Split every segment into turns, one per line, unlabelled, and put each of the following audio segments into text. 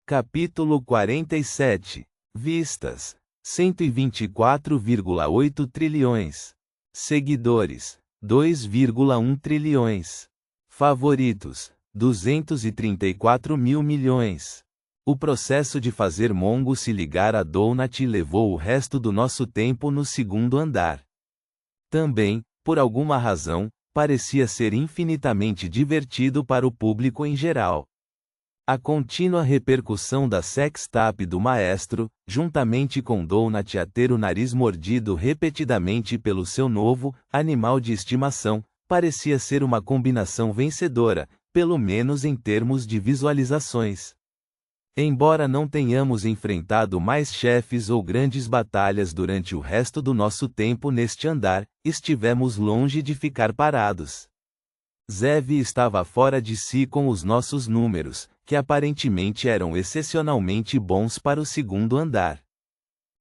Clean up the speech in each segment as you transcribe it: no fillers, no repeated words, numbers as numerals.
Capítulo 47. Vistas: 124,8 trilhões. Seguidores: 2,1 trilhões. Favoritos: 234 mil milhões. O processo de fazer Mongo se ligar a Donut levou o resto do nosso tempo no segundo andar. Também, por alguma razão, parecia ser infinitamente divertido para o público em geral. A contínua repercussão da sextape do maestro, juntamente com Donut a ter o nariz mordido repetidamente pelo seu novo animal de estimação, parecia ser uma combinação vencedora, pelo menos em termos de visualizações. Embora não tenhamos enfrentado mais chefes ou grandes batalhas durante o resto do nosso tempo neste andar, estivemos longe de ficar parados. Zev estava fora de si com os nossos números, que aparentemente eram excepcionalmente bons para o segundo andar.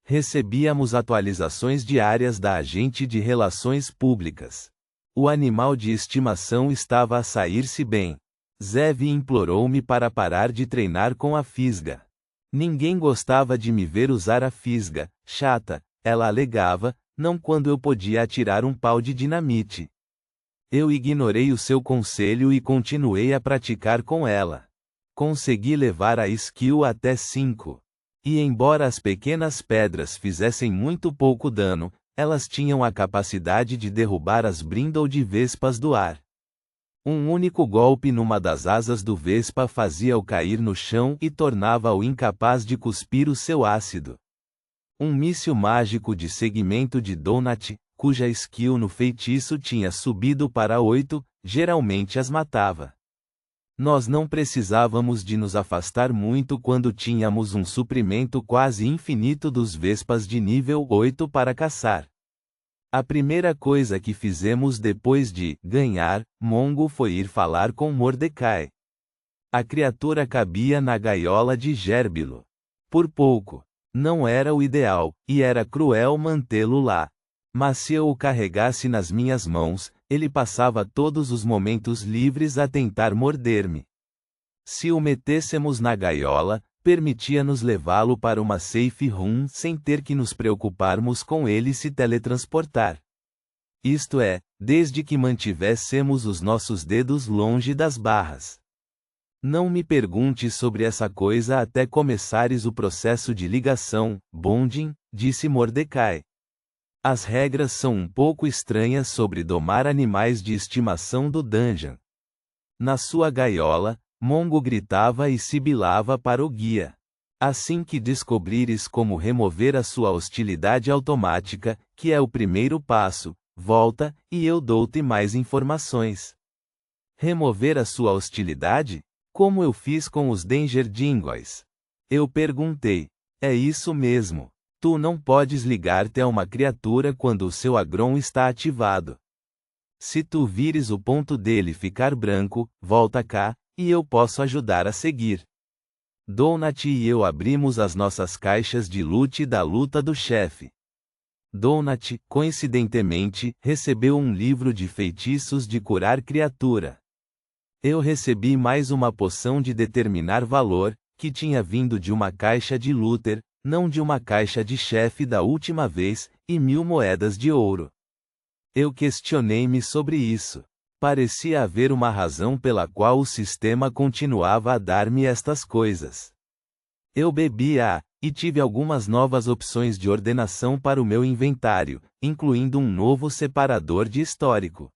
Recebíamos atualizações diárias da agente de relações públicas. O animal de estimação estava a sair-se bem. Zev implorou-me para parar de treinar com a fisga. Ninguém gostava de me ver usar a fisga, chata, ela alegava, não quando eu podia atirar um pau de dinamite. Eu ignorei o seu conselho e continuei a praticar com ela. Consegui levar a skill até 5. E embora as pequenas pedras fizessem muito pouco dano, elas tinham a capacidade de derrubar as Brindle de Vespas do ar. Um único golpe numa das asas do Vespa fazia-o cair no chão e tornava-o incapaz de cuspir o seu ácido. Um míssil mágico de segmento de Donut, cuja skill no feitiço tinha subido para 8, geralmente as matava. Nós não precisávamos de nos afastar muito quando tínhamos um suprimento quase infinito dos Vespas de nível 8 para caçar. A primeira coisa que fizemos depois de ganhar Mongo foi ir falar com Mordecai. A criatura cabia na gaiola de Gérbilo. Por pouco. Não era o ideal, e era cruel mantê-lo lá. Mas se eu o carregasse nas minhas mãos, ele passava todos os momentos livres a tentar morder-me. Se o metêssemos na gaiola, permitia-nos levá-lo para uma safe room sem ter que nos preocuparmos com ele se teletransportar. Isto é, desde que mantivéssemos os nossos dedos longe das barras. Não me pergunte sobre essa coisa até começares o processo de ligação, bonding, disse Mordecai. As regras são um pouco estranhas sobre domar animais de estimação do dungeon. Na sua gaiola, Mongo gritava e sibilava para o guia. Assim que descobrires como remover a sua hostilidade automática, que é o primeiro passo, volta, e eu dou-te mais informações. Remover a sua hostilidade? Como eu fiz com os Danger Dingoes? Eu perguntei. É isso mesmo. Tu não podes ligar-te a uma criatura quando o seu Agron está ativado. Se tu vires o ponto dele ficar branco, volta cá, e eu posso ajudar a seguir. Donut e eu abrimos as nossas caixas de loot da luta do chefe. Donut, coincidentemente, recebeu um livro de feitiços de curar criatura. Eu recebi mais uma poção de determinar valor, que tinha vindo de uma caixa de looter, não de uma caixa de chefe da última vez, e 1000 moedas de ouro. Eu questionei-me sobre isso. Parecia haver uma razão pela qual o sistema continuava a dar-me estas coisas. Eu bebi e tive algumas novas opções de ordenação para o meu inventário, incluindo um novo separador de histórico.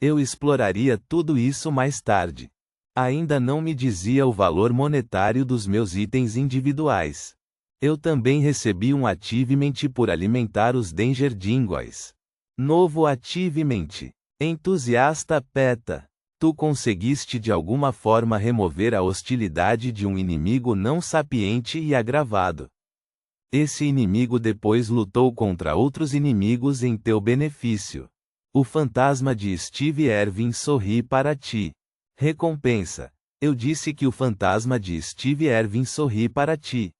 Eu exploraria tudo isso mais tarde. Ainda não me dizia o valor monetário dos meus itens individuais. Eu também recebi um achievement por alimentar os Danger Dingoes. Novo achievement. Entusiasta PETA. Tu conseguiste de alguma forma remover a hostilidade de um inimigo não sapiente e agravado. Esse inimigo depois lutou contra outros inimigos em teu benefício. O fantasma de Steve Irwin sorri para ti. Recompensa. Eu disse que o fantasma de Steve Irwin sorri para ti.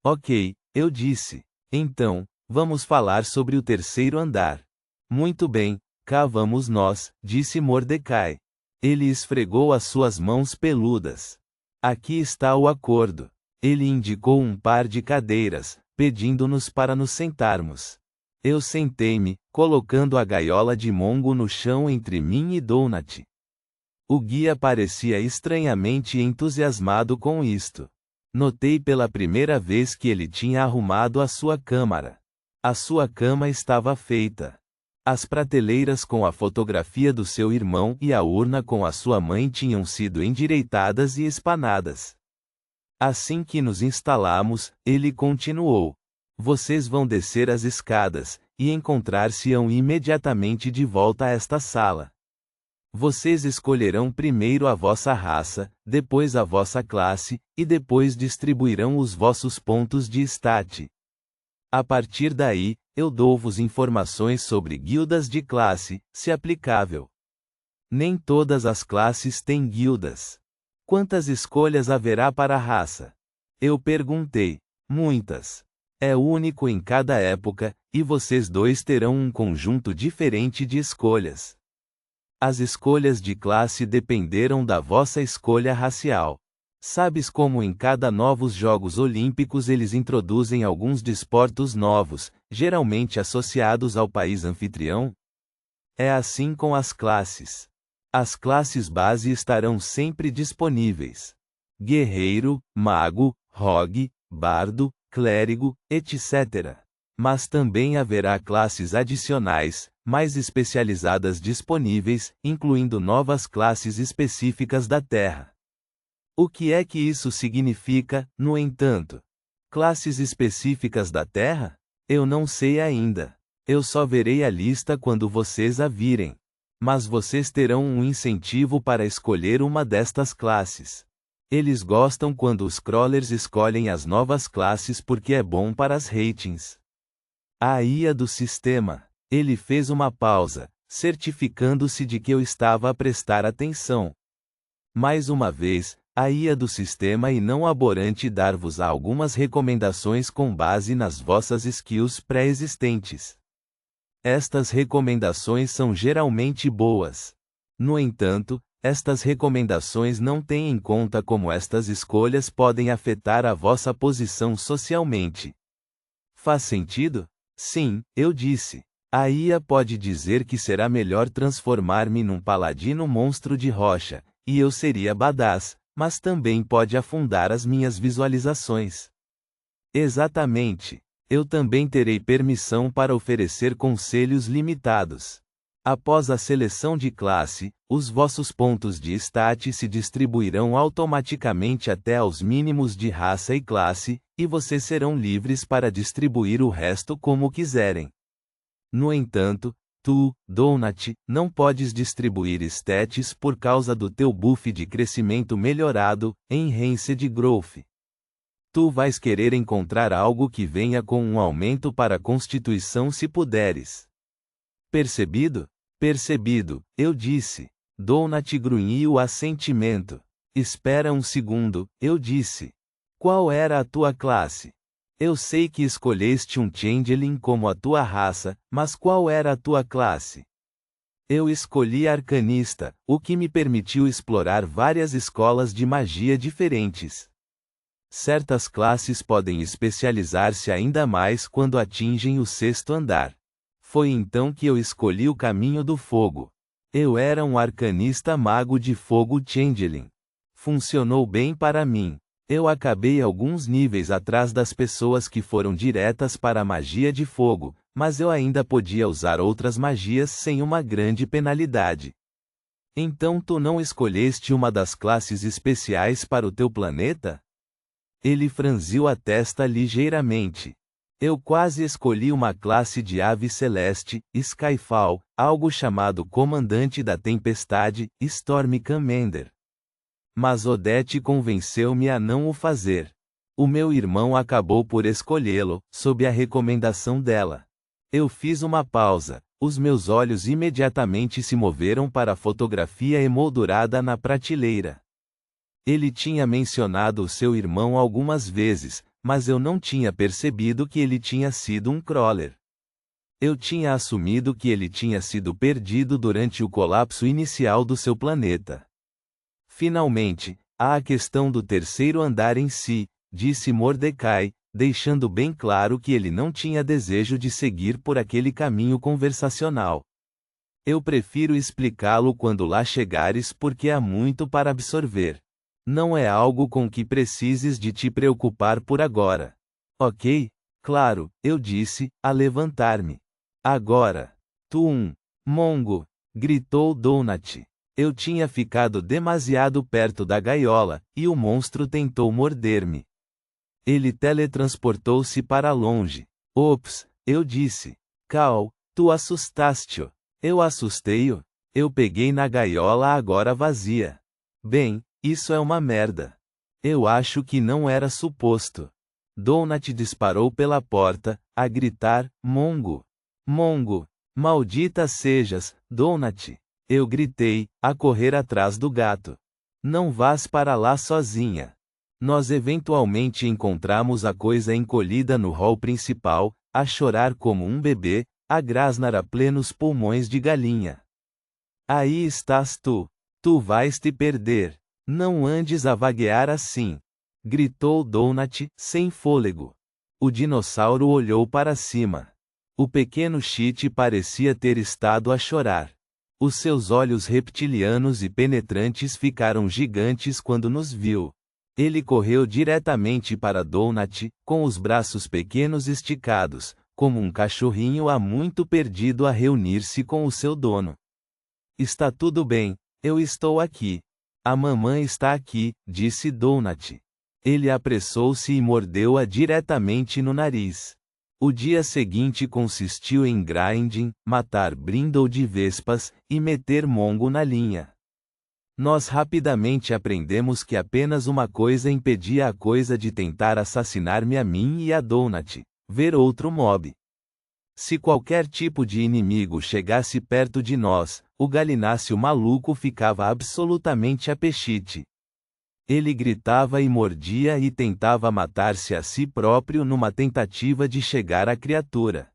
Ok, eu disse. Então, vamos falar sobre o terceiro andar. Muito bem, cá vamos nós, disse Mordecai. Ele esfregou as suas mãos peludas. Aqui está o acordo. Ele indicou um par de cadeiras, pedindo-nos para nos sentarmos. Eu sentei-me, colocando a gaiola de Mongo no chão entre mim e Donut. O guia parecia estranhamente entusiasmado com isto. Notei pela primeira vez que ele tinha arrumado a sua câmara. A sua cama estava feita. As prateleiras com a fotografia do seu irmão e a urna com a sua mãe tinham sido endireitadas e espanadas. Assim que nos instalamos, ele continuou: vocês vão descer as escadas, e encontrar-se-ão imediatamente de volta a esta sala. Vocês escolherão primeiro a vossa raça, depois a vossa classe, e depois distribuirão os vossos pontos de stat. A partir daí, eu dou-vos informações sobre guildas de classe, se aplicável. Nem todas as classes têm guildas. Quantas escolhas haverá para a raça? Eu perguntei. Muitas. É único em cada época, e vocês dois terão um conjunto diferente de escolhas. As escolhas de classe dependeram da vossa escolha racial. Sabes como em cada novos Jogos Olímpicos eles introduzem alguns desportos novos, geralmente associados ao país anfitrião? É assim com as classes. As classes base estarão sempre disponíveis. Guerreiro, mago, rogue, bardo, clérigo, etc. Mas também haverá classes adicionais, mais especializadas disponíveis, incluindo novas classes específicas da Terra. O que é que isso significa, no entanto? Classes específicas da Terra? Eu não sei ainda. Eu só verei a lista quando vocês a virem. Mas vocês terão um incentivo para escolher uma destas classes. Eles gostam quando os crawlers escolhem as novas classes porque é bom para as ratings. A IA do sistema. Ele fez uma pausa, certificando-se de que eu estava a prestar atenção. Mais uma vez, a IA do sistema e não aborante dar-vos algumas recomendações com base nas vossas skills pré-existentes. Estas recomendações são geralmente boas. No entanto, estas recomendações não têm em conta como estas escolhas podem afetar a vossa posição socialmente. Faz sentido? Sim, eu disse. A IA pode dizer que será melhor transformar-me num paladino monstro de rocha, e eu seria badass, mas também pode afundar as minhas visualizações. Exatamente. Eu também terei permissão para oferecer conselhos limitados. Após a seleção de classe, os vossos pontos de stat se distribuirão automaticamente até aos mínimos de raça e classe, e vocês serão livres para distribuir o resto como quiserem. No entanto, tu, Donut, não podes distribuir stats por causa do teu buff de crescimento melhorado, Enhanced Growth. Tu vais querer encontrar algo que venha com um aumento para a constituição se puderes. Percebido? Percebido, eu disse. Donut grunhiu assentimento. Espera um segundo, eu disse. Qual era a tua classe? Eu sei que escolheste um Changeling como a tua raça, mas qual era a tua classe? Eu escolhi Arcanista, o que me permitiu explorar várias escolas de magia diferentes. Certas classes podem especializar-se ainda mais quando atingem o 6º andar. Foi então que eu escolhi o caminho do fogo. Eu era um Arcanista Mago de Fogo Changeling. Funcionou bem para mim. Eu acabei alguns níveis atrás das pessoas que foram diretas para a magia de fogo, mas eu ainda podia usar outras magias sem uma grande penalidade. Então tu não escolheste uma das classes especiais para o teu planeta? Ele franziu a testa ligeiramente. Eu quase escolhi uma classe de ave celeste, Skyfall, algo chamado Comandante da Tempestade, Storm Commander. Mas Odette convenceu-me a não o fazer. O meu irmão acabou por escolhê-lo, sob a recomendação dela. Eu fiz uma pausa, os meus olhos imediatamente se moveram para a fotografia emoldurada na prateleira. Ele tinha mencionado o seu irmão algumas vezes, mas eu não tinha percebido que ele tinha sido um crawler. Eu tinha assumido que ele tinha sido perdido durante o colapso inicial do seu planeta. Finalmente, há a questão do terceiro andar em si, disse Mordecai, deixando bem claro que ele não tinha desejo de seguir por aquele caminho conversacional. Eu prefiro explicá-lo quando lá chegares porque há muito para absorver. Não é algo com que precises de te preocupar por agora. Ok? Claro, eu disse, a levantar-me. Agora. Mongo! Gritou Donut. Eu tinha ficado demasiado perto da gaiola, e o monstro tentou morder-me. Ele teletransportou-se para longe. Ops, eu disse. Cal, tu assustaste-o. Eu assustei-o. Eu peguei na gaiola agora vazia. Bem, isso é uma merda. Eu acho que não era suposto. Donut disparou pela porta, a gritar, Mongo! Mongo! Maldita sejas, Donut! Eu gritei, a correr atrás do gato. Não vás para lá sozinha. Nós eventualmente encontramos a coisa encolhida no hall principal, a chorar como um bebê, a grasnar a plenos pulmões de galinha. Aí estás tu. Tu vais te perder. Não andes a vaguear assim. Gritou Donut, sem fôlego. O dinossauro olhou para cima. O pequeno Cheat parecia ter estado a chorar. Os seus olhos reptilianos e penetrantes ficaram gigantes quando nos viu. Ele correu diretamente para Donut, com os braços pequenos esticados, como um cachorrinho há muito perdido a reunir-se com o seu dono. Está tudo bem, eu estou aqui. A mamãe está aqui, disse Donut. Ele apressou-se e mordeu-a diretamente no nariz. O dia seguinte consistiu em grinding, matar Brindle de vespas, e meter Mongo na linha. Nós rapidamente aprendemos que apenas uma coisa impedia a coisa de tentar assassinar-me a mim e a Donut: ver outro mob. Se qualquer tipo de inimigo chegasse perto de nós, o galináceo maluco ficava absolutamente apechite. Ele gritava e mordia e tentava matar-se a si próprio numa tentativa de chegar à criatura.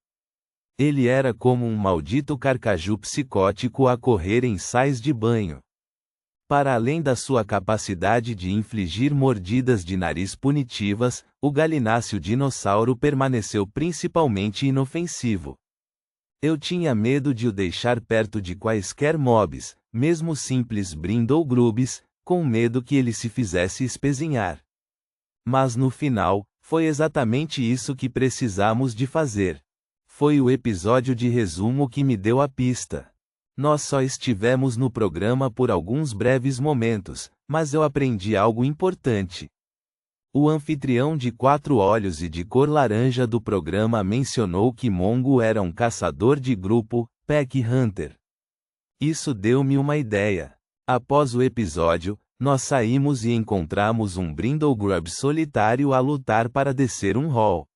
Ele era como um maldito carcaju psicótico a correr em sais de banho. Para além da sua capacidade de infligir mordidas de nariz punitivas, o galináceo dinossauro permaneceu principalmente inofensivo. Eu tinha medo de o deixar perto de quaisquer mobs, mesmo simples Brindle grubs, com medo que ele se fizesse espezinhar. Mas no final, foi exatamente isso que precisamos de fazer. Foi o episódio de resumo que me deu a pista. Nós só estivemos no programa por alguns breves momentos, mas eu aprendi algo importante. O anfitrião de 4 olhos e de cor laranja do programa mencionou que Mongo era um caçador de grupo, Pack Hunter. Isso deu-me uma ideia. Após o episódio, nós saímos e encontramos um Brindle Grub solitário a lutar para descer um hall.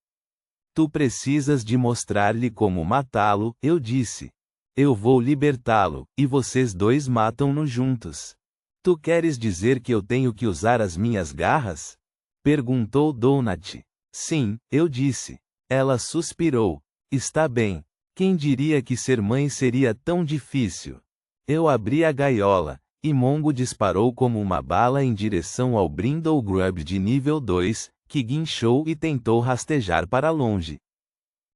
Tu precisas de mostrar-lhe como matá-lo, eu disse. Eu vou libertá-lo, e vocês dois matam-no juntos. Tu queres dizer que eu tenho que usar as minhas garras? Perguntou Donut. Sim, eu disse. Ela suspirou. Está bem. Quem diria que ser mãe seria tão difícil? Eu abri a gaiola, e Mongo disparou como uma bala em direção ao Brindle Grub de nível 2, que guinchou e tentou rastejar para longe.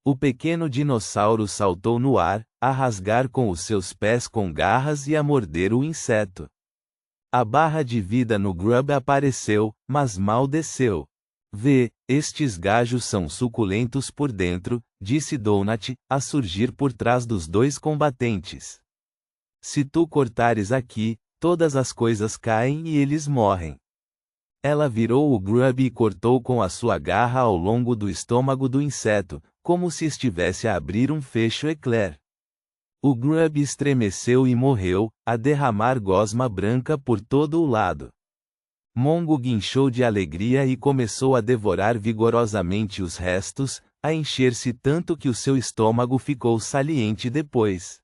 O pequeno dinossauro saltou no ar, a rasgar com os seus pés com garras e a morder o inseto. A barra de vida no Grub apareceu, mas mal desceu. Vê, estes gajos são suculentos por dentro, disse Donut, a surgir por trás dos dois combatentes. Se tu cortares aqui, todas as coisas caem e eles morrem. Ela virou o Grub e cortou com a sua garra ao longo do estômago do inseto, como se estivesse a abrir um fecho eclair. O Grub estremeceu e morreu, a derramar gosma branca por todo o lado. Mongo guinchou de alegria e começou a devorar vigorosamente os restos, a encher-se tanto que o seu estômago ficou saliente depois.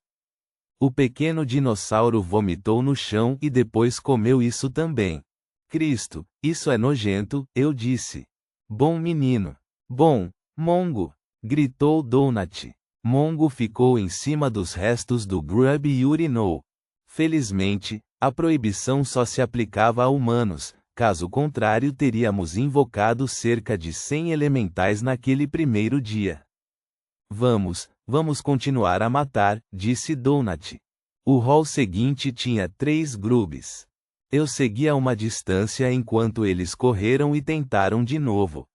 O pequeno dinossauro vomitou no chão e depois comeu isso também. Cristo, isso é nojento, eu disse. Bom menino. Bom, Mongo, gritou Donut. Mongo ficou em cima dos restos do Grub e urinou. Felizmente, a proibição só se aplicava a humanos, caso contrário teríamos invocado cerca de 100 elementais naquele primeiro dia. Vamos continuar a matar, disse Donut. O rol seguinte tinha 3 grubes. Eu segui a uma distância enquanto eles correram e tentaram de novo.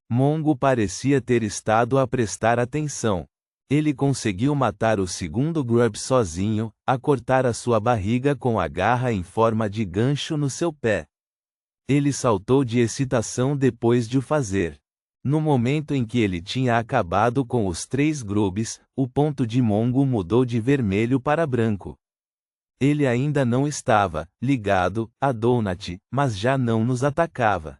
Mongo parecia ter estado a prestar atenção. Ele conseguiu matar o segundo grub sozinho, a cortar a sua barriga com a garra em forma de gancho no seu pé. Ele saltou de excitação depois de o fazer. No momento em que ele tinha acabado com os 3 grubes, o ponto de Mongo mudou de vermelho para branco. Ele ainda não estava ligado a Donut, mas já não nos atacava.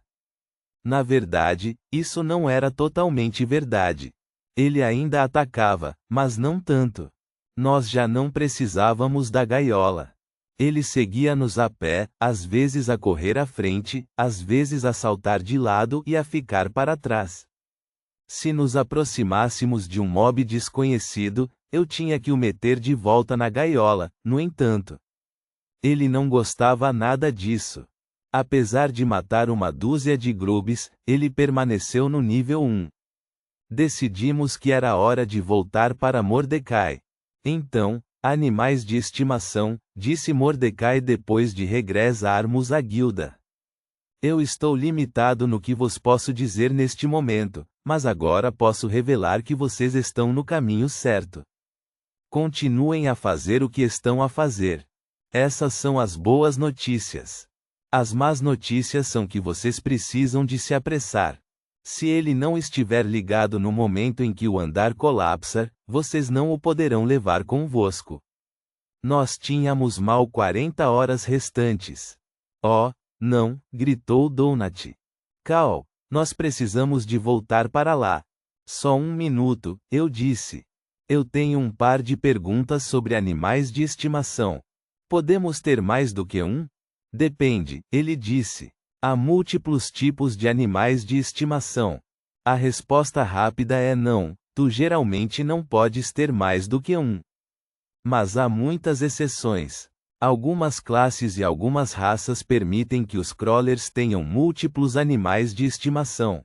Na verdade, isso não era totalmente verdade. Ele ainda atacava, mas não tanto. Nós já não precisávamos da gaiola. Ele seguia-nos a pé, às vezes a correr à frente, às vezes a saltar de lado e a ficar para trás. Se nos aproximássemos de um mob desconhecido, eu tinha que o meter de volta na gaiola, no entanto. Ele não gostava nada disso. Apesar de matar uma dúzia de grubes, ele permaneceu no nível 1. Decidimos que era hora de voltar para Mordecai. Então, animais de estimação, disse Mordecai depois de regressarmos à guilda. Eu estou limitado no que vos posso dizer neste momento, mas agora posso revelar que vocês estão no caminho certo. Continuem a fazer o que estão a fazer. Essas são as boas notícias. As más notícias são que vocês precisam de se apressar. Se ele não estiver ligado no momento em que o andar colapsar, vocês não o poderão levar convosco. Nós tínhamos mal 40 horas restantes. Oh, não, gritou Donut. Cal, nós precisamos de voltar para lá. Só um minuto, eu disse. Eu tenho um par de perguntas sobre animais de estimação. Podemos ter mais do que um? Depende, ele disse. Há múltiplos tipos de animais de estimação. A resposta rápida é não, tu geralmente não podes ter mais do que um. Mas há muitas exceções. Algumas classes e algumas raças permitem que os crawlers tenham múltiplos animais de estimação.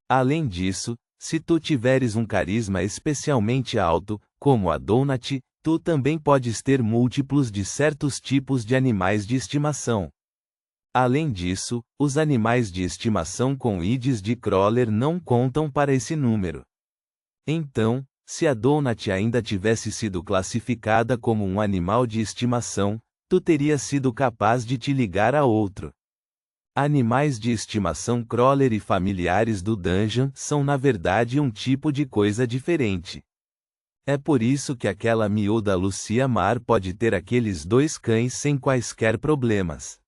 Além disso, se tu tiveres um carisma especialmente alto, como a Donut, tu também podes ter múltiplos de certos tipos de animais de estimação. Além disso, os animais de estimação com IDs de crawler não contam para esse número. Então, se a Donut ainda tivesse sido classificada como um animal de estimação, tu terias sido capaz de te ligar a outro. Animais de estimação crawler e familiares do dungeon são na verdade um tipo de coisa diferente. É por isso que aquela miúda Lucia Mar pode ter aqueles 2 cães sem quaisquer problemas.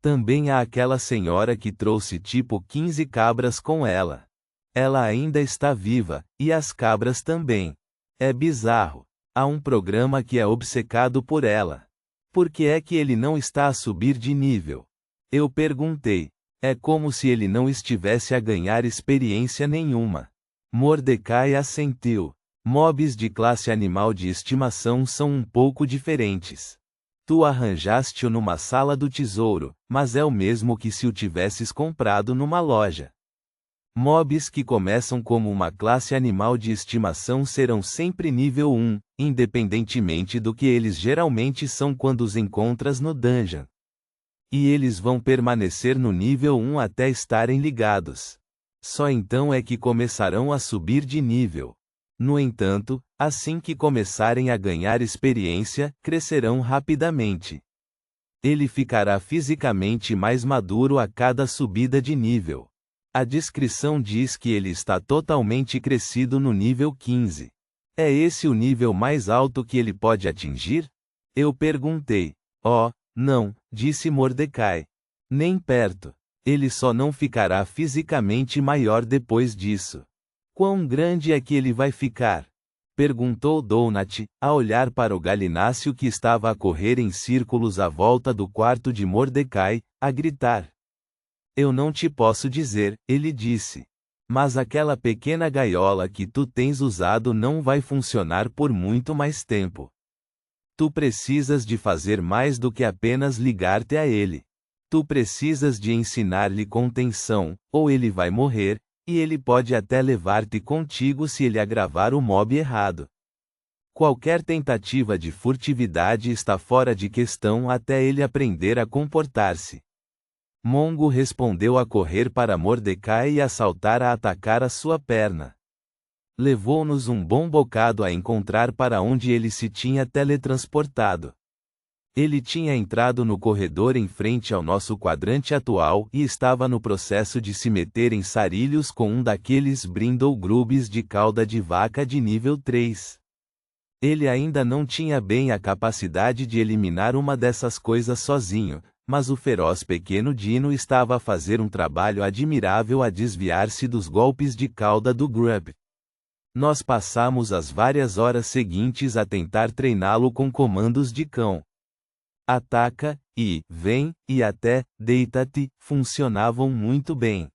Também há aquela senhora que trouxe tipo 15 cabras com ela. Ela ainda está viva, e as cabras também. É bizarro. Há um programa que é obcecado por ela. Por que é que ele não está a subir de nível? Eu perguntei. É como se ele não estivesse a ganhar experiência nenhuma. Mordecai assentiu. Mobs de classe animal de estimação são um pouco diferentes. Tu arranjaste-o numa sala do tesouro, mas é o mesmo que se o tivesses comprado numa loja. Mobs que começam como uma classe animal de estimação serão sempre nível 1, independentemente do que eles geralmente são quando os encontras no dungeon. E eles vão permanecer no nível 1 até estarem ligados. Só então é que começarão a subir de nível. No entanto, assim que começarem a ganhar experiência, crescerão rapidamente. Ele ficará fisicamente mais maduro a cada subida de nível. A descrição diz que ele está totalmente crescido no nível 15. É esse o nível mais alto que ele pode atingir? Eu perguntei. Oh, não, disse Mordecai. Nem perto. Ele só não ficará fisicamente maior depois disso. Quão grande é que ele vai ficar? Perguntou Donut, a olhar para o galináceo que estava a correr em círculos à volta do quarto de Mordecai, a gritar. Eu não te posso dizer, ele disse. Mas aquela pequena gaiola que tu tens usado não vai funcionar por muito mais tempo. Tu precisas de fazer mais do que apenas ligar-te a ele. Tu precisas de ensinar-lhe contenção, ou ele vai morrer, e ele pode até levar-te contigo se ele agravar o mob errado. Qualquer tentativa de furtividade está fora de questão até ele aprender a comportar-se. Mongo respondeu a correr para Mordecai e a saltar a atacar a sua perna. Levou-nos um bom bocado a encontrar para onde ele se tinha teletransportado. Ele tinha entrado no corredor em frente ao nosso quadrante atual e estava no processo de se meter em sarilhos com um daqueles Brindle Grubs de cauda de vaca de nível 3. Ele ainda não tinha bem a capacidade de eliminar uma dessas coisas sozinho, mas o feroz pequeno Dino estava a fazer um trabalho admirável a desviar-se dos golpes de cauda do Grub. Nós passamos as várias horas seguintes a tentar treiná-lo com comandos de cão. Ataca, e, vem, e até, deita-te, funcionavam muito bem.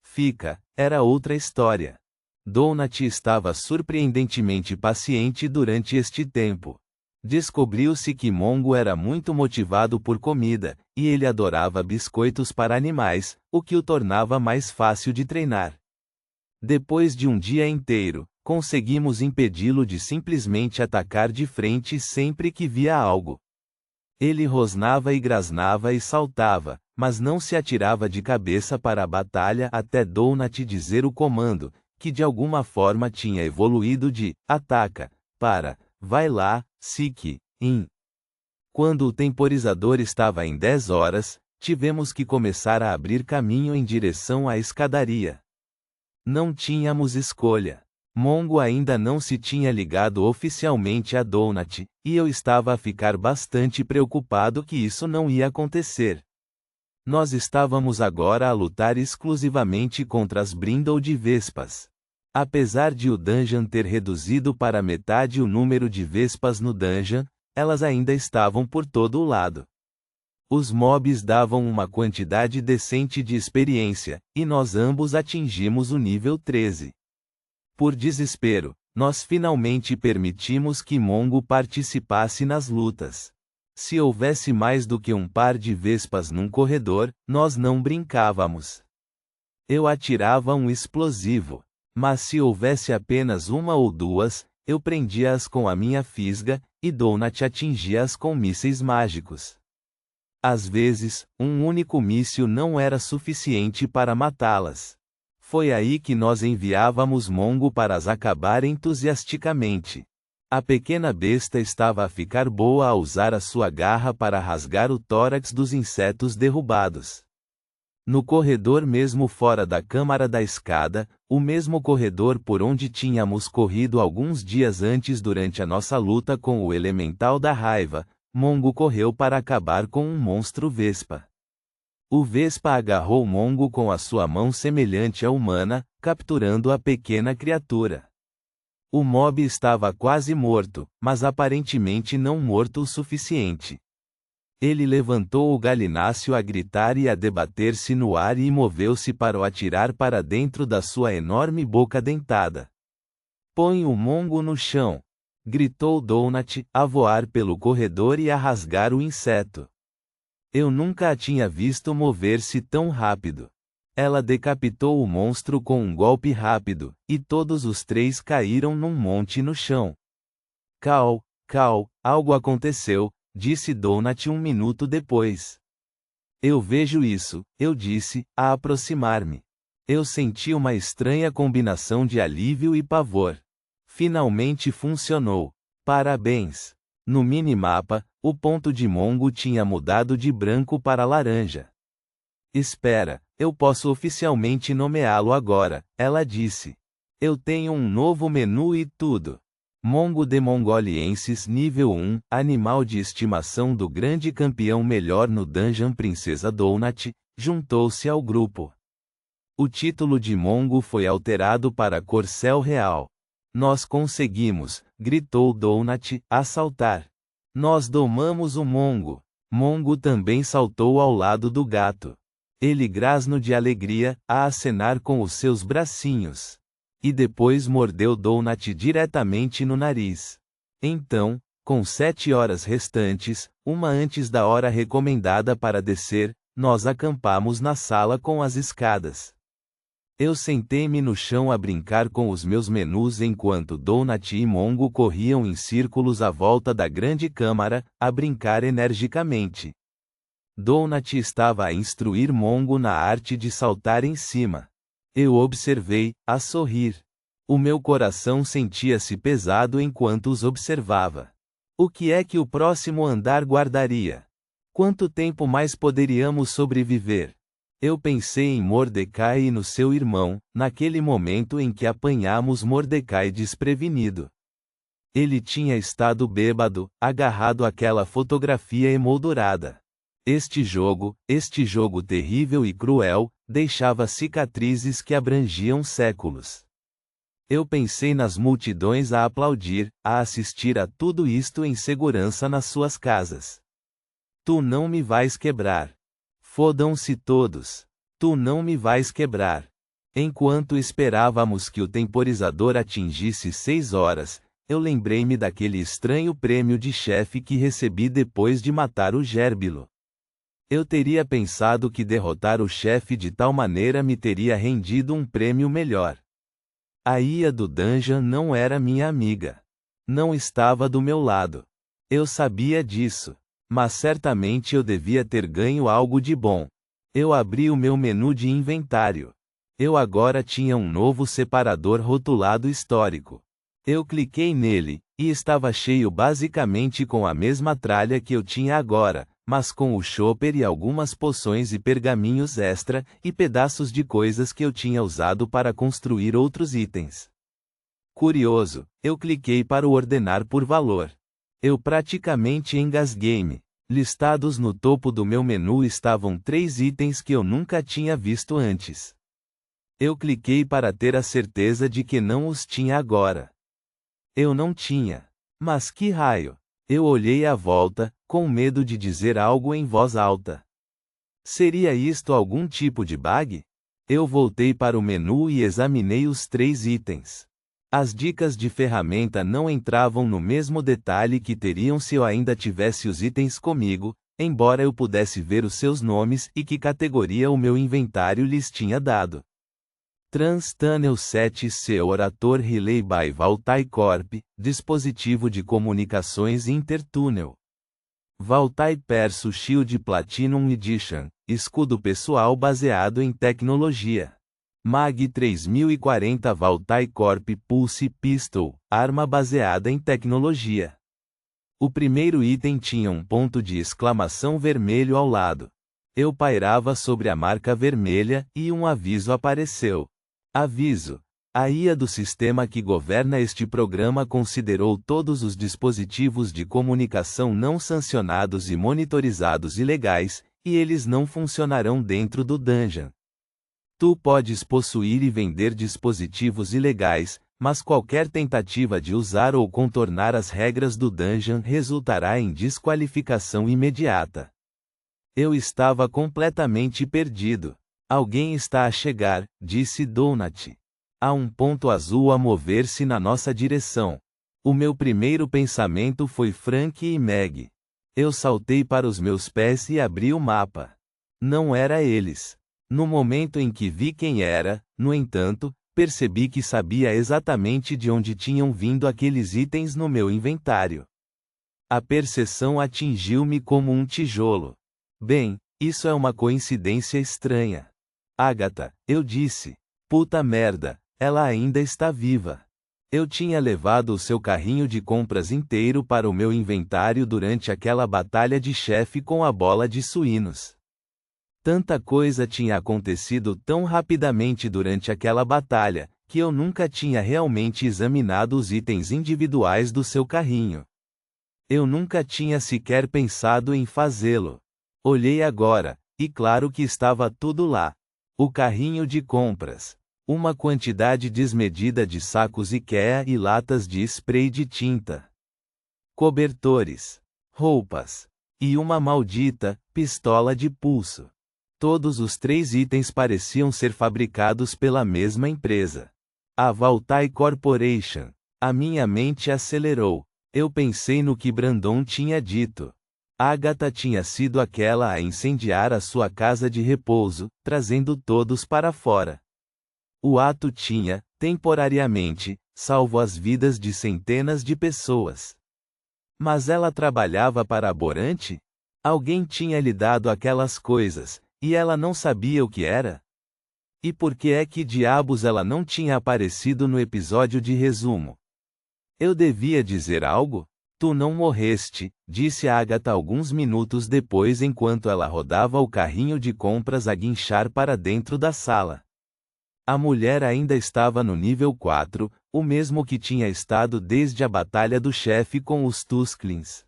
Fica, era outra história. Donut estava surpreendentemente paciente durante este tempo. Descobriu-se que Mongo era muito motivado por comida, e ele adorava biscoitos para animais, o que o tornava mais fácil de treinar. Depois de um dia inteiro, conseguimos impedi-lo de simplesmente atacar de frente sempre que via algo. Ele rosnava e grasnava e saltava, mas não se atirava de cabeça para a batalha até Donut dizer o comando, que de alguma forma tinha evoluído de ataca para vai lá, seek-in. Quando o temporizador estava em 10 horas, tivemos que começar a abrir caminho em direção à escadaria. Não tínhamos escolha. Mongo ainda não se tinha ligado oficialmente a Donut, e eu estava a ficar bastante preocupado que isso não ia acontecer. Nós estávamos agora a lutar exclusivamente contra as Brindle de Vespas. Apesar de o dungeon ter reduzido para metade o número de Vespas no dungeon, elas ainda estavam por todo o lado. Os mobs davam uma quantidade decente de experiência, e nós ambos atingimos o nível 13. Por desespero, nós finalmente permitimos que Mongo participasse nas lutas. Se houvesse mais do que um par de vespas num corredor, nós não brincávamos. Eu atirava um explosivo, mas se houvesse apenas uma ou duas, eu prendia-as com a minha fisga, e Donut atingia-as com mísseis mágicos. Às vezes, um único míssil não era suficiente para matá-las. Foi aí que nós enviávamos Mongo para as acabar entusiasticamente. A pequena besta estava a ficar boa a usar a sua garra para rasgar o tórax dos insetos derrubados. No corredor mesmo fora da câmara da escada, o mesmo corredor por onde tínhamos corrido alguns dias antes durante a nossa luta com o elemental da raiva, Mongo correu para acabar com um monstro vespa. O Vespa agarrou Mongo com a sua mão semelhante à humana, capturando a pequena criatura. O mob estava quase morto, mas aparentemente não morto o suficiente. Ele levantou o galináceo a gritar e a debater-se no ar e moveu-se para o atirar para dentro da sua enorme boca dentada. Põe o Mongo no chão! Gritou Donut, a voar pelo corredor e a rasgar o inseto. Eu nunca a tinha visto mover-se tão rápido. Ela decapitou o monstro com um golpe rápido, e todos os três caíram num monte no chão. Cal, algo aconteceu, disse Donut um minuto depois. Eu vejo isso, eu disse, a aproximar-me. Eu senti uma estranha combinação de alívio e pavor. Finalmente funcionou. Parabéns! No minimapa, o ponto de Mongo tinha mudado de branco para laranja. Espera, eu posso oficialmente nomeá-lo agora, ela disse. Eu tenho um novo menu e tudo. Mongo de Mongoliensis nível 1, animal de estimação do grande campeão melhor no Dungeon Princesa Donut, juntou-se ao grupo. O título de Mongo foi alterado para Corcel Real. Nós conseguimos, gritou Donut, a saltar. Nós domamos o Mongo. Mongo também saltou ao lado do gato. Ele grasnou de alegria, a acenar com os seus bracinhos. E depois mordeu Donut diretamente no nariz. Então, com 7 horas restantes, uma antes da hora recomendada para descer, Nós acampamos na sala com as escadas. Eu sentei-me no chão a brincar com os meus menus enquanto Donut e Mongo corriam em círculos à volta da grande câmara, a brincar energicamente. Donut estava a instruir Mongo na arte de saltar em cima. Eu observei, a sorrir. O meu coração sentia-se pesado enquanto os observava. O que é que o próximo andar guardaria? Quanto tempo mais poderíamos sobreviver? Eu pensei em Mordecai e no seu irmão, naquele momento em que apanhamos Mordecai desprevenido. Ele tinha estado bêbado, agarrado àquela fotografia emoldurada. Este jogo terrível e cruel, deixava cicatrizes que abrangiam séculos. Eu pensei nas multidões a aplaudir, a assistir a tudo isto em segurança nas suas casas. Tu não me vais quebrar. Fodam-se todos. Tu não me vais quebrar. Enquanto esperávamos que o temporizador atingisse 6 horas, eu lembrei-me daquele estranho prêmio de chefe que recebi depois de matar o Gérbilo. Eu teria pensado que derrotar o chefe de tal maneira me teria rendido um prêmio melhor. A IA do Dungeon não era minha amiga. Não estava do meu lado. Eu sabia disso. Mas certamente eu devia ter ganho algo de bom. Eu abri o meu menu de inventário. Eu agora tinha um novo separador rotulado histórico. Eu cliquei nele, e estava cheio basicamente com a mesma tralha que eu tinha agora, mas com o chopper e algumas poções e pergaminhos extra, e pedaços de coisas que eu tinha usado para construir outros itens. Curioso, eu cliquei para o ordenar por valor. Eu praticamente engasguei-me. Listados no topo do meu menu estavam 3 itens que eu nunca tinha visto antes. Eu cliquei para ter a certeza de que não os tinha agora. Eu não tinha. Mas que raio! Eu olhei à volta, com medo de dizer algo em voz alta. Seria isto algum tipo de bug? Eu voltei para o menu e examinei os 3 itens. As dicas de ferramenta não entravam no mesmo detalhe que teriam se eu ainda tivesse os itens comigo, embora eu pudesse ver os seus nomes e que categoria o meu inventário lhes tinha dado. Trans-Tunnel 7C Orator Relay by Valtai Corp, dispositivo de comunicações Intertunnel. Valtai Perso Shield Platinum Edition, escudo pessoal baseado em tecnologia. Mag 3040 Valtai Corp Pulse Pistol, arma baseada em tecnologia. O primeiro item tinha um ponto de exclamação vermelho ao lado. Eu pairava sobre a marca vermelha, e um aviso apareceu. Aviso. A IA do sistema que governa este programa considerou todos os dispositivos de comunicação não sancionados e monitorizados ilegais, e eles não funcionarão dentro do Dungeon. Tu podes possuir e vender dispositivos ilegais, mas qualquer tentativa de usar ou contornar as regras do Dungeon resultará em desqualificação imediata. Eu estava completamente perdido. Alguém está a chegar, disse Donut. Há um ponto azul a mover-se na nossa direção. O meu primeiro pensamento foi Frank e Meg. Eu saltei para os meus pés e abri o mapa. Não era eles. No momento em que vi quem era, no entanto, percebi que sabia exatamente de onde tinham vindo aqueles itens no meu inventário. A percepção atingiu-me como um tijolo. Bem, isso é uma coincidência estranha. Agatha, eu disse. Puta merda, ela ainda está viva. Eu tinha levado o seu carrinho de compras inteiro para o meu inventário durante aquela batalha de chefe com a bola de suínos. Tanta coisa tinha acontecido tão rapidamente durante aquela batalha, que eu nunca tinha realmente examinado os itens individuais do seu carrinho. Eu nunca tinha sequer pensado em fazê-lo. Olhei agora, e claro que estava tudo lá. O carrinho de compras. Uma quantidade desmedida de sacos IKEA e latas de spray de tinta. Cobertores. Roupas. E uma maldita pistola de pulso. Todos os 3 itens pareciam ser fabricados pela mesma empresa. A Valtai Corporation. A minha mente acelerou. Eu pensei no que Brandon tinha dito. Agatha tinha sido aquela a incendiar a sua casa de repouso, trazendo todos para fora. O ato tinha, temporariamente, salvo as vidas de centenas de pessoas. Mas ela trabalhava para a Borante? Alguém tinha lhe dado aquelas coisas, e ela não sabia o que era? E por que é que diabos ela não tinha aparecido no episódio de resumo? Eu devia dizer algo? Tu não morreste, disse Agatha alguns minutos depois enquanto ela rodava o carrinho de compras a guinchar para dentro da sala. A mulher ainda estava no nível 4, o mesmo que tinha estado desde a batalha do chefe com os Tusklings.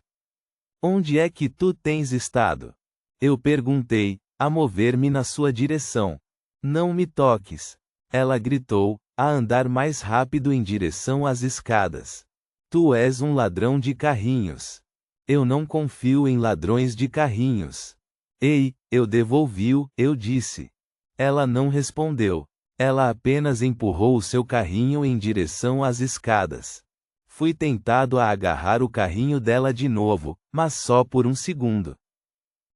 Onde é que tu tens estado? Eu perguntei, a mover-me na sua direção. Não me toques. Ela gritou, a andar mais rápido em direção às escadas. Tu és um ladrão de carrinhos. Eu não confio em ladrões de carrinhos. Ei, eu devolvi-o, eu disse. Ela não respondeu. Ela apenas empurrou o seu carrinho em direção às escadas. Fui tentado a agarrar o carrinho dela de novo, mas só por um segundo.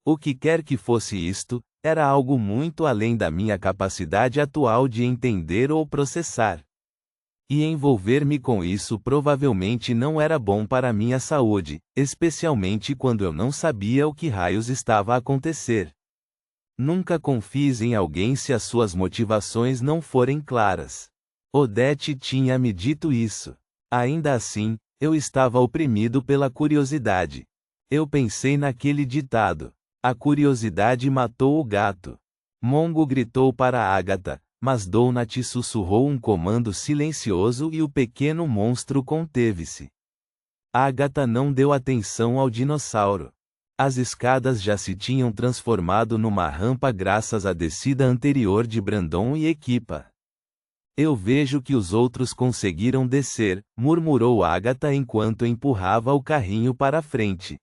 O que quer que fosse isto, era algo muito além da minha capacidade atual de entender ou processar. E envolver-me com isso provavelmente não era bom para minha saúde, especialmente quando eu não sabia o que raios estava a acontecer. Nunca confies em alguém se as suas motivações não forem claras. Odete tinha me dito isso. Ainda assim, eu estava oprimido pela curiosidade. Eu pensei naquele ditado: a curiosidade matou o gato. Mongo gritou para Agatha, mas Donut sussurrou um comando silencioso e o pequeno monstro conteve-se. Agatha não deu atenção ao dinossauro. As escadas já se tinham transformado numa rampa graças à descida anterior de Brandon e equipa. Eu vejo que os outros conseguiram descer, murmurou Agatha enquanto empurrava o carrinho para a frente.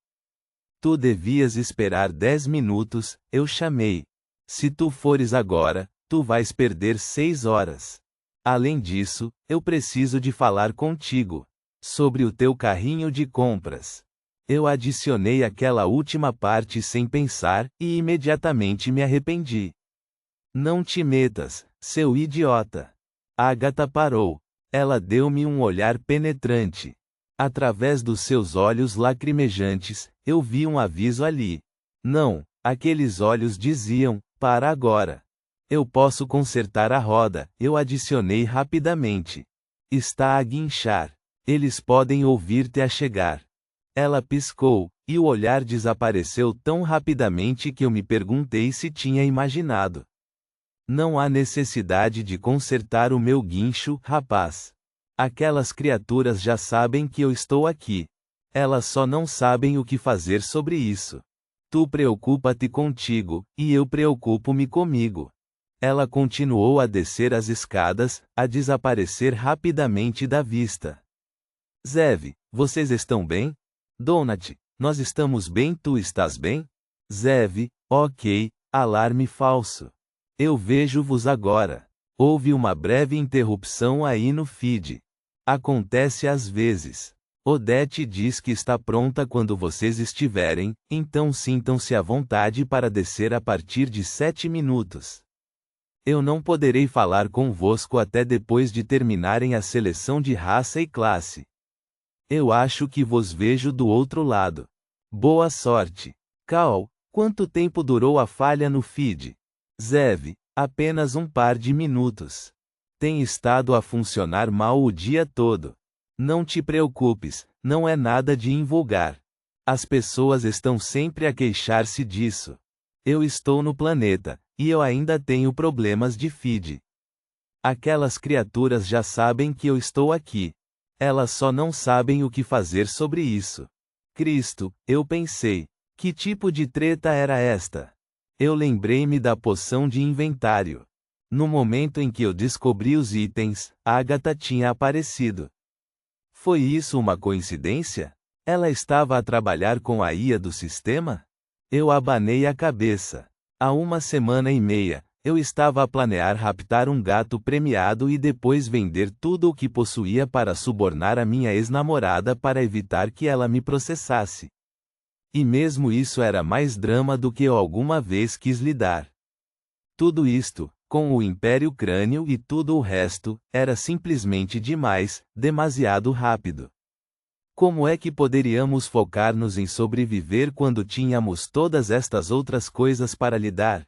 Tu devias esperar 10 minutos, eu chamei. Se tu fores agora, tu vais perder 6 horas. Além disso, eu preciso de falar contigo. Sobre o teu carrinho de compras. Eu adicionei aquela última parte sem pensar, e imediatamente me arrependi. Não te metas, seu idiota. Agatha parou. Ela deu-me um olhar penetrante. Através dos seus olhos lacrimejantes, eu vi um aviso ali. Não, aqueles olhos diziam, para agora. Eu posso consertar a roda, eu adicionei rapidamente. Está a guinchar. Eles podem ouvir-te a chegar. Ela piscou, e o olhar desapareceu tão rapidamente que eu me perguntei se tinha imaginado. Não há necessidade de consertar o meu guincho, rapaz. Aquelas criaturas já sabem que eu estou aqui. Elas só não sabem o que fazer sobre isso. Tu preocupa-te contigo, e eu preocupo-me comigo. Ela continuou a descer as escadas, a desaparecer rapidamente da vista. Zev, vocês estão bem? Donut, nós estamos bem, tu estás bem? Zev, ok, alarme falso. Eu vejo-vos agora. Houve uma breve interrupção aí no feed. Acontece às vezes. Odete diz que está pronta quando vocês estiverem, então sintam-se à vontade para descer a partir de 7 minutos. Eu não poderei falar convosco até depois de terminarem a seleção de raça e classe. Eu acho que vos vejo do outro lado. Boa sorte. Cal, quanto tempo durou a falha no feed? Zev, apenas um par de minutos. Tem estado a funcionar mal o dia todo. Não te preocupes, não é nada de invulgar. As pessoas estão sempre a queixar-se disso. Eu estou no planeta, e eu ainda tenho problemas de feed. Aquelas criaturas já sabem que eu estou aqui. Elas só não sabem o que fazer sobre isso. Cristo, eu pensei. Que tipo de treta era esta? Eu lembrei-me da poção de inventário. No momento em que eu descobri os itens, Agatha tinha aparecido. Foi isso uma coincidência? Ela estava a trabalhar com a IA do sistema? Eu abanei a cabeça. Há 1,5 semanas, eu estava a planear raptar um gato premiado e depois vender tudo o que possuía para subornar a minha ex-namorada para evitar que ela me processasse. E mesmo isso era mais drama do que eu alguma vez quis lidar. Tudo isto, com o Império Crânio e tudo o resto, era simplesmente demais, demasiado rápido. Como é que poderíamos focar-nos em sobreviver quando tínhamos todas estas outras coisas para lidar?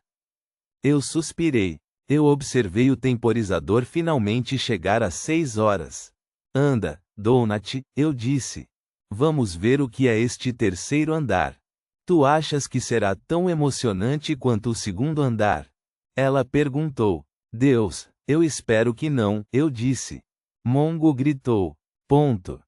Eu suspirei. Eu observei o temporizador finalmente chegar às 6 horas. Anda, Donut, eu disse. Vamos ver o que é este terceiro andar. Tu achas que será tão emocionante quanto o segundo andar? Ela perguntou. Deus, eu espero que não, eu disse. Mongo gritou. Ponto.